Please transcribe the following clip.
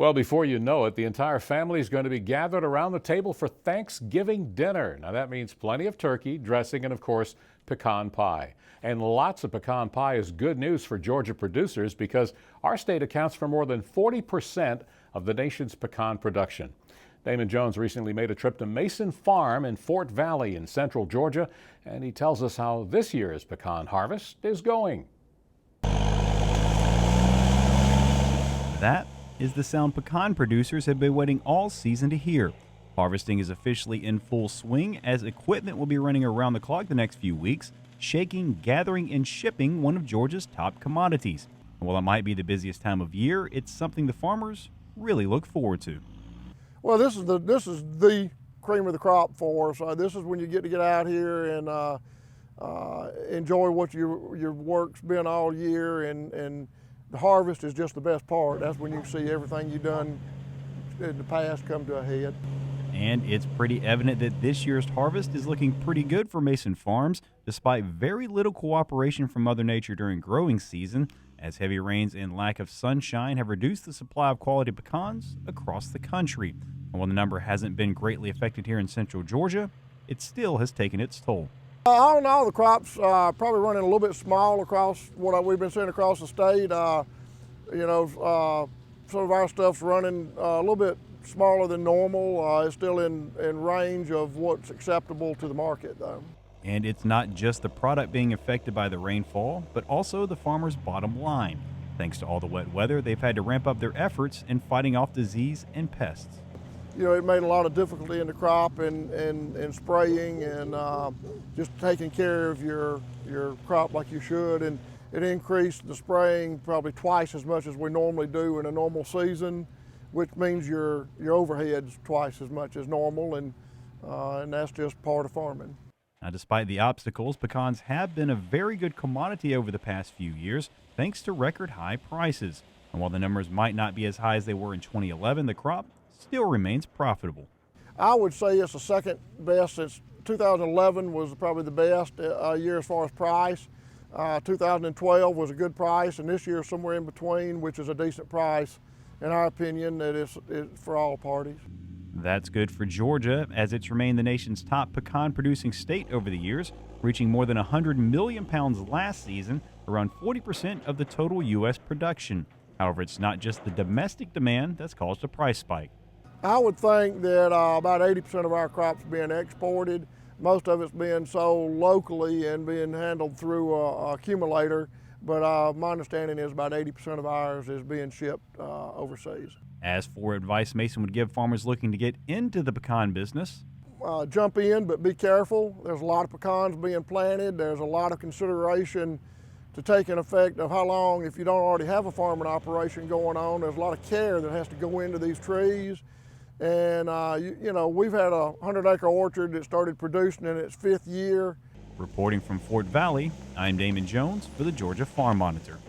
Well, before you know it, the entire family is going to be gathered around the table for Thanksgiving dinner. Now, that means plenty of turkey, dressing, and of course, pecan pie. And lots of pecan pie is good news for Georgia producers because our state accounts for more than 40% of the nation's pecan production. Damon Jones recently made a trip to Mason Farm in Fort Valley in central Georgia, and he tells us how this year's pecan harvest is going. That is the sound pecan producers have been waiting all season to hear. Harvesting is officially in full swing as equipment will be running around the clock the next few weeks, shaking, gathering, and shipping one of Georgia's top commodities. And while it might be the busiest time of year, it's something the farmers really look forward to. Well, this is the cream of the crop for us. This is when you get out here and enjoy what your work's been all year, and the harvest is just the best part. That's when you see everything you've done in the past come to a head. And it's pretty evident that this year's harvest is looking pretty good for Mason Farms, despite very little cooperation from Mother Nature during growing season, as heavy rains and lack of sunshine have reduced the supply of quality pecans across the country. And while the number hasn't been greatly affected here in central Georgia, it still has taken its toll. All in all, the crops probably running a little bit small across what we've been seeing across the state. Some of our stuff's running a little bit smaller than normal. It's still in range of what's acceptable to the market, though. And it's not just the product being affected by the rainfall, but also the farmers' bottom line. Thanks to all the wet weather, they've had to ramp up their efforts in fighting off disease and pests. You know, it made a lot of difficulty in the crop and spraying and just taking care of your crop like you should. And it increased the spraying probably twice as much as we normally do in a normal season, which means your overhead's twice as much as normal, and that's just part of farming. Now, despite the obstacles, pecans have been a very good commodity over the past few years, thanks to record high prices. And while the numbers might not be as high as they were in 2011, the crop still remains profitable. I would say it's the second best since 2011 was probably the best year as far as price. 2012 was a good price, and this year is somewhere in between, which is a decent price, in our opinion, that it's for all parties. That's good for Georgia, as it's remained the nation's top pecan-producing state over the years, reaching more than 100 million pounds last season, around 40% of the total U.S. production. However, it's not just the domestic demand that's caused a price spike. I would think that about 80% of our crops being exported. Most of it's being sold locally and being handled through a accumulator, but my understanding is about 80% of ours is being shipped overseas. As for advice Mason would give farmers looking to get into the pecan business, jump in, but be careful. There's a lot of pecans being planted. There's a lot of consideration to take in effect of how long, if you don't already have a farming operation going on, there's a lot of care that has to go into these trees. And we've had a 100-acre orchard that started producing in its 5th year. Reporting from Fort Valley, I'm Damon Jones for the Georgia Farm Monitor.